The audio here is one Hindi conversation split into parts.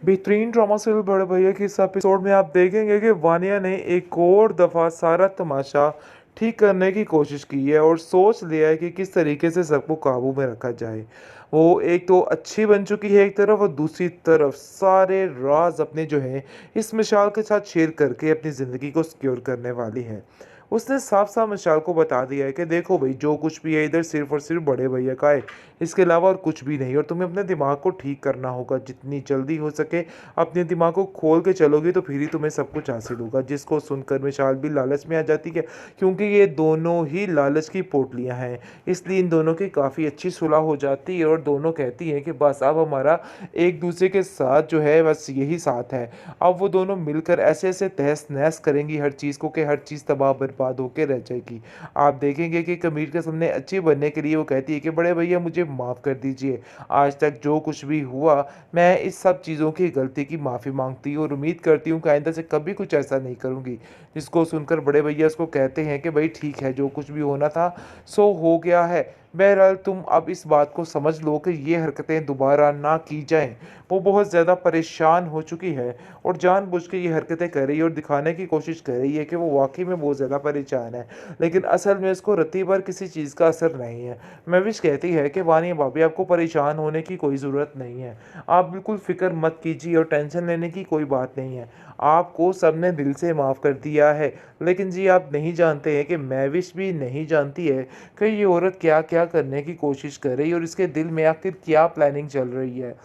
बेहतरीन ड्रामा सीरियल बड़े भैया के इस एपिसोड में आप देखेंगे कि वानिया ने एक और दफ़ा सारा तमाशा ठीक करने की कोशिश की है और सोच लिया है कि किस तरीके से सबको काबू में रखा जाए। वो एक तो अच्छी बन चुकी है एक तरफ, और दूसरी तरफ सारे राज अपने जो हैं इस मिसाल के साथ शेयर करके अपनी ज़िंदगी को सिक्योर करने वाली है। उसने साफ-साफ मिसाल को बता दिया है कि देखो भई, जो कुछ भी है इधर सिर्फ़ और सिर्फ़ बड़े भैया का है, इसके अलावा और कुछ भी नहीं, और तुम्हें अपने दिमाग को ठीक करना होगा। जितनी जल्दी हो सके अपने दिमाग को खोल के चलोगे तो फिर ही तुम्हें सब कुछ हासिल होगा। जिसको सुनकर विशाल भी लालच में आ जाती है, क्योंकि ये दोनों ही लालच की पोटलियाँ हैं। इसलिए इन दोनों की काफ़ी अच्छी सुलह हो जाती है और दोनों कहती हैं कि बस अब हमारा एक-दूसरे के साथ जो है बस यही साथ है। अब वो दोनों मिलकर ऐसे-ऐसे तहस-नहस करेंगी हर चीज़ को कि हर चीज़ तबाह बर्बाद होके रह जाएगी। आप देखेंगे कि कबीर के सामने अच्छी बनने के लिए वो कहती है कि बड़े भैया मुझे माफ़ कर दीजिए। आज तक जो कुछ भी हुआ, मैं इस सब चीज़ों की गलती की माफ़ी माँगती हूँ और उम्मीद करती हूँ कि आइंदा से कभी कुछ ऐसा नहीं करूँगी। जिसको सुनकर बड़े भैया उसको कहते हैं कि भई ठीक है, जो कुछ भी होना था सो हो गया है। बहरहाल तुम अब इस बात को समझ लो कि ये हरकतें दोबारा ना की जाएँ। वो बहुत ज़्यादा परेशान हो चुकी है और जानबूझ के ये हरकतें कर रही है और दिखाने की कोशिश कर रही है कि वो वाक़ई में बहुत ज़्यादा परेशान है। लेकिन असल में इसको रत्ती भर किसी चीज़ का असर नहीं है। महविश कहती है कि वानी भाभी, आपको परेशान होने की कोई ज़रूरत नहीं है। आप बिल्कुल फ़िक्र मत कीजिए और टेंशन लेने की कोई बात नहीं है। आपको सबने दिल से माफ़ कर दिया है। लेकिन जी, आप नहीं जानते हैं कि महविश भी नहीं जानती है कि ये औरत क्या-क्या करने की कोशिश कर रही है और इसके दिल में आखिर क्या प्लानिंग चल रही है।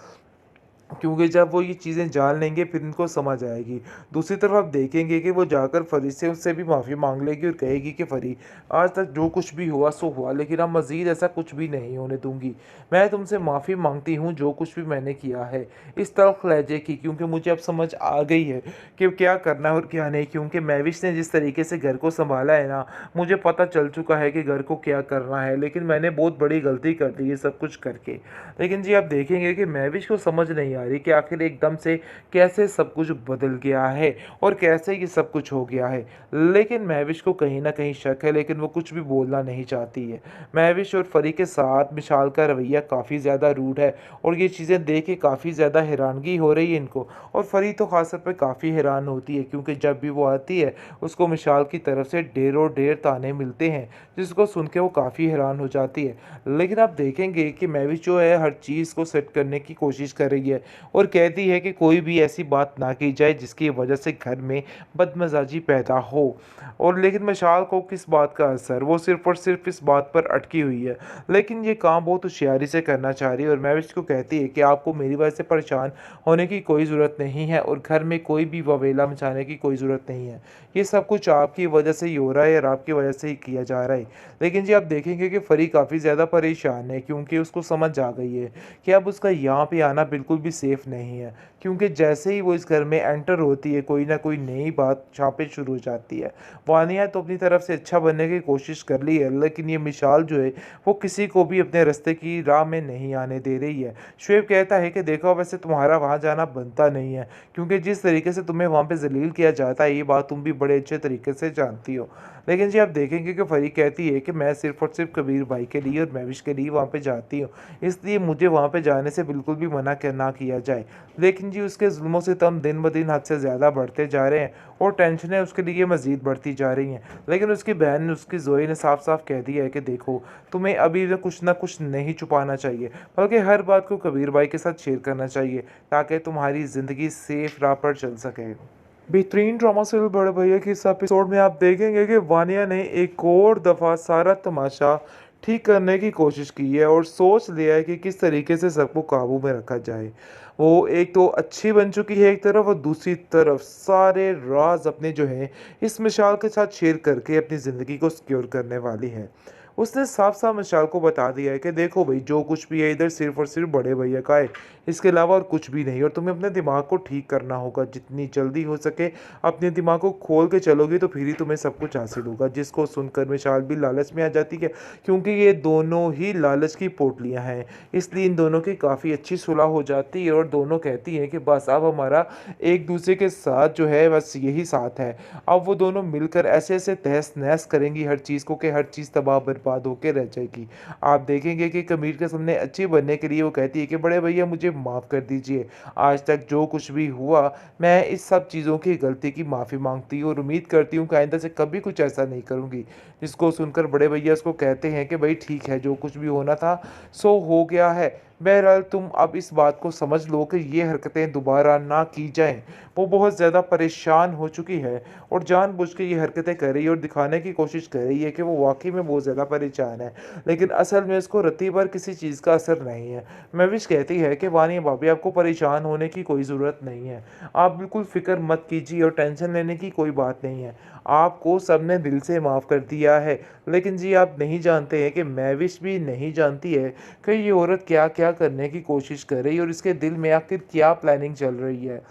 क्योंकि जब वो ये चीज़ें जान लेंगे फिर इनको समझ आएगी। दूसरी तरफ आप देखेंगे कि वो जाकर फरी से उससे भी माफ़ी माँग लेगी और कहेगी कि फरी, आज तक जो कुछ भी हुआ सो हुआ, लेकिन अब मज़ीद ऐसा कुछ भी नहीं होने दूँगी। मैं तुमसे माफ़ी माँगती हूँ जो कुछ भी मैंने किया है, इस तल्ख़ लहजे की, क्योंकि मुझे अब समझ आ गई है कि क्या करना है और क्या नहीं। क्योंकि महविश ने जिस तरीके से घर को सँभाला है ना, मुझे पता चल चुका है कि घर को क्या करना है, लेकिन मैंने बहुत बड़ी गलती कर दी है सब कुछ करके। लेकिन जी, आप देखेंगे कि महविश को समझ नहीं आ रही कि आखिर एकदम से कैसे सब कुछ बदल गया है और कैसे ये सब कुछ हो गया है। लेकिन महविश को कहीं न कहीं शक है, लेकिन वो कुछ भी बोलना नहीं चाहती है। महविश और फरी के साथ विशाल का रवैया काफ़ी ज़्यादा रूड है और ये चीज़ें देख के काफ़ी ज़्यादा हैरानगी हो रही है इनको, और फरी तो ख़ास तौर पे काफ़ी हैरान होती है, क्योंकि जब भी वो आती है उसको विशाल की तरफ से ढेरों ढेर ताने मिलते हैं, जिसको सुन के वो काफ़ी हैरान हो जाती है। लेकिन आप देखेंगे कि महविश जो है हर चीज़ को सेट करने की कोशिश कर रही है और कहती है कि कोई भी ऐसी बात ना की जाए जिसकी वजह से घर में बदमिजाजी पैदा हो। और लेकिन मशाल को किस बात का असर, वो सिर्फ़ और सिर्फ़ इस बात पर अटकी हुई है। लेकिन ये काम बहुत होशियारी से करना चाह रही है और महविश को कहती है कि आपको मेरी वजह से परेशान होने की कोई ज़रूरत नहीं है और घर में कोई भी ववेला मचाने की कोई ज़रूरत नहीं है। ये सब कुछ आपकी वजह से ही हो रहा है और आपकी वजह से ही किया जा रहा है। लेकिन जी, आप देखेंगे कि फरी काफ़ी ज़्यादा परेशान है, क्योंकि उसको समझ आ गई है कि अब उसका यहाँ पे आना बिल्कुल भी सेफ़ नहीं है। क्योंकि जैसे ही वो इस घर में एंटर होती है, कोई ना कोई नई बात छापे शुरू हो जाती है। वानिया तो अपनी तरफ से अच्छा बनने की कोशिश कर ली है, लेकिन ये मिसाल जो है वो किसी को भी अपने रास्ते की राह में नहीं आने दे रही है। शुएब कहता है कि देखो, वैसे तुम्हारा वहाँ जाना बनता नहीं है, क्योंकि जिस तरीके से तुम्हें वहाँ पे ज़लील किया जाता है, ये बात तुम भी बड़े अच्छे तरीके से जानती हो। लेकिन जी, आप देखेंगे कि फरी कहती है कि मैं सिर्फ़ और सिर्फ़ कबीर भाई के लिए और महविश के लिए वहाँ पे जाती हूँ, इसलिए मुझे वहाँ पे जाने से बिल्कुल भी मना ना किया जाए। लेकिन जी, उसके ज़ुल्मों सितम दिन-ब-दिन हद से ज़्यादा बढ़ते जा रहे हैं और टेंशनें उसके लिए मज़ीद बढ़ती जा रही हैं। लेकिन उसकी बहन ने, उसकी ज़ोई ने साफ-साफ कह दिया है कि देखो, तुम्हें अभी ना कुछ नहीं छुपाना चाहिए, बल्कि हर बात को कबीर भाई के साथ शेयर करना चाहिए, ताकि तुम्हारी ज़िंदगी सेफ राह पर चल सके। बेहतरीन ड्रामा सीरियल बड़े भैया के इस एपिसोड में आप देखेंगे कि वानिया ने एक और दफ़ा सारा तमाशा ठीक करने की कोशिश की है और सोच लिया है कि किस तरीके से सबको काबू में रखा जाए। वो एक तो अच्छी बन चुकी है एक तरफ, और दूसरी तरफ सारे राज अपने जो हैं इस मिसाल के साथ शेयर करके अपनी ज़िंदगी को सिक्योर करने वाली है। उसने साफ-साफ मिसाल को बता दिया है कि देखो भई, जो कुछ भी है इधर सिर्फ़ और सिर्फ़ बड़े भैया का है, इसके अलावा और कुछ भी नहीं, और तुम्हें अपने दिमाग को ठीक करना होगा। जितनी जल्दी हो सके अपने दिमाग को खोल के चलोगे तो फिर ही तुम्हें सब कुछ हासिल होगा। जिसको सुनकर विशाल भी लालच में आ जाती है, क्योंकि ये दोनों ही लालच की पोटलियाँ हैं। इसलिए इन दोनों की काफ़ी अच्छी सुलह हो जाती है और दोनों कहती हैं कि बस अब हमारा एक-दूसरे के साथ जो है बस यही साथ है। अब वो दोनों मिलकर ऐसे-ऐसे तहस-नहस करेंगी हर चीज़ को कि हर चीज़ तबाह बर्बाद होके रह जाएगी। आप देखेंगे कि कबीर के सामने अच्छी बनने के लिए वो कहती है कि बड़े भैया मुझे माफ़ कर दीजिए। आज तक जो कुछ भी हुआ, मैं इस सब चीज़ों की गलती की माफ़ी माँगती हूँ और उम्मीद करती हूँ कि आइंदा से कभी कुछ ऐसा नहीं करूँगी। जिसको सुनकर बड़े भैया उसको कहते हैं कि भई ठीक है, जो कुछ भी होना था सो हो गया है। बहरहाल तुम अब इस बात को समझ लो कि ये हरकतें दोबारा ना की जाएँ। वो बहुत ज़्यादा परेशान हो चुकी है और जानबूझ के ये हरकतें कर रही है और दिखाने की कोशिश कर रही है कि वो वाक़ई में बहुत ज़्यादा परेशान है। लेकिन असल में उसको रत्ती भर किसी चीज़ का असर नहीं है। महविश कहती है कि वानिया भाभी आपको परेशान होने की कोई ज़रूरत नहीं है। आप बिल्कुल फ़िक्र मत कीजिए और टेंशन लेने की कोई बात नहीं है। आपको सबने दिल से माफ़ कर दिया है। लेकिन जी आप नहीं जानते हैं कि महविश भी नहीं जानती है कि ये औरत क्या-क्या करने की कोशिश कर रही है और इसके दिल में आखिर क्या प्लानिंग चल रही है।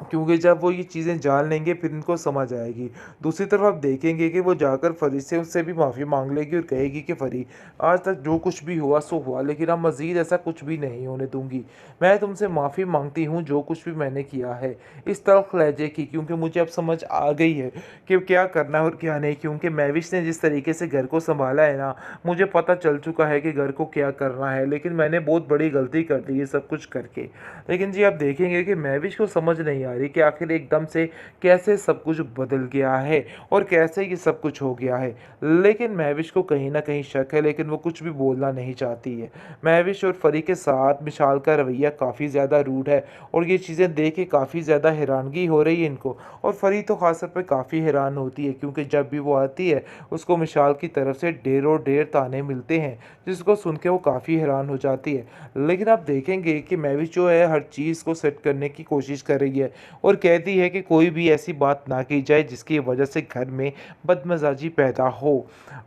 क्योंकि जब वो ये चीज़ें जान लेंगे फिर इनको समझ आएगी। दूसरी तरफ आप देखेंगे कि वो जाकर फरी से उससे भी माफ़ी माँग लेगी और कहेगी कि फरी आज तक जो कुछ भी हुआ सो हुआ, लेकिन अब मज़ीद ऐसा कुछ भी नहीं होने दूँगी। मैं तुमसे माफ़ी माँगती हूँ जो कुछ भी मैंने किया है। इस तल्ख़ लहजे की, क्योंकि मुझे अब समझ आ गई है कि क्या करना है और क्या नहीं, क्योंकि महविश ने जिस तरीके से घर को सँभाला है ना, मुझे पता चल चुका है कि घर को क्या करना है। लेकिन मैंने बहुत बड़ी गलती कर दी ये सब कुछ करके। लेकिन जी आप देखेंगे कि महविश को समझ नहीं आ रही कि आखिर एकदम से कैसे सब कुछ बदल गया है और कैसे ये सब कुछ हो गया है। लेकिन महविश को कहीं न कहीं शक है, लेकिन वो कुछ भी बोलना नहीं चाहती है। महविश और फरी के साथ विशाल का रवैया काफ़ी ज़्यादा रूड है और ये चीज़ें देख के काफ़ी ज़्यादा हैरानगी हो रही है इनको, और फरी तो ख़ास तौर पे काफ़ी हैरान होती है, क्योंकि जब भी वो आती है उसको विशाल की तरफ से ढेरों ढेर ताने मिलते हैं, जिसको सुन के वो काफ़ी हैरान हो जाती है। लेकिन आप देखेंगे कि महविश जो है हर चीज़ को सेट करने की कोशिश कर रही है और कहती है कि कोई भी ऐसी बात ना की जाए जिसकी वजह से घर में बदमिजाजी पैदा हो।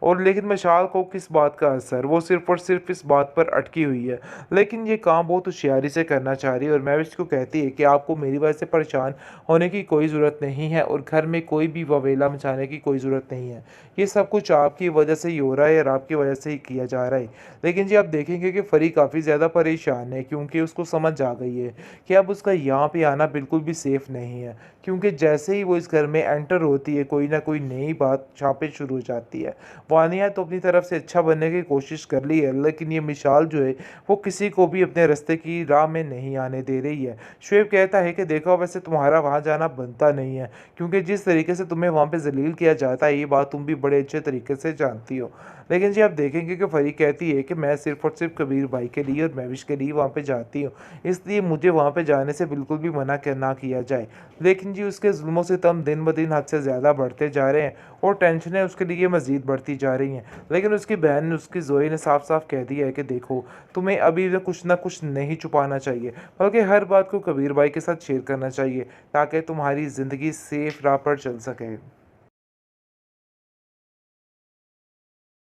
और लेकिन विशाल को किस बात का असर, वो सिर्फ़ और सिर्फ़ इस बात पर अटकी हुई है। लेकिन ये काम बहुत होशियारी से करना चाह रही है और महविश को कहती है कि आपको मेरी वजह से परेशान होने की कोई ज़रूरत नहीं है और घर में कोई भी ववेला मचाने की कोई ज़रूरत नहीं है। ये सब कुछ आपकी वजह से ही हो रहा है और आपकी वजह से ही किया जा रहा है। लेकिन जी आप देखेंगे कि फरी काफ़ी ज़्यादा परेशान है, क्योंकि उसको समझ आ गई है कि अब उसका यहाँ पे आना बिल्कुल भी सेफ़ नहीं है, क्योंकि जैसे ही वो इस घर में एंटर होती है कोई ना कोई नई बात छापे शुरू हो जाती है। वानिया तो अपनी तरफ से अच्छा बनने की कोशिश कर ली है, लेकिन ये मिसाल जो है वो किसी को भी अपने रास्ते की राह में नहीं आने दे रही है। शुएब कहता है कि देखो वैसे तुम्हारा वहाँ जाना बनता नहीं है, क्योंकि जिस तरीके से तुम्हें वहाँ पे ज़लील किया जाता है ये बात तुम भी बड़े अच्छे तरीके से जानती हो। लेकिन जी आप देखेंगे कि फरी कहती है कि मैं सिर्फ़ और सिर्फ़ कबीर भाई के लिए और महविश के लिए वहाँ पे जाती हूँ, इसलिए मुझे वहाँ पे जाने से बिल्कुल भी मना ना किया जाए। लेकिन जी उसके ज़ुल्मों-सितम दिन-ब-दिन हद से ज़्यादा बढ़ते जा रहे हैं और टेंशनें उसके लिए मज़ीद बढ़ती जा रही हैं। लेकिन उसकी बहन ने, उसकी ज़ोई ने साफ-साफ कह दिया है कि देखो, तुम्हें अभी भी कुछ न कुछ नहीं छुपाना चाहिए, बल्कि हर बात को कबीर भाई के साथ शेयर करना चाहिए, ताकि तुम्हारी ज़िंदगी सेफ राह पर चल सके।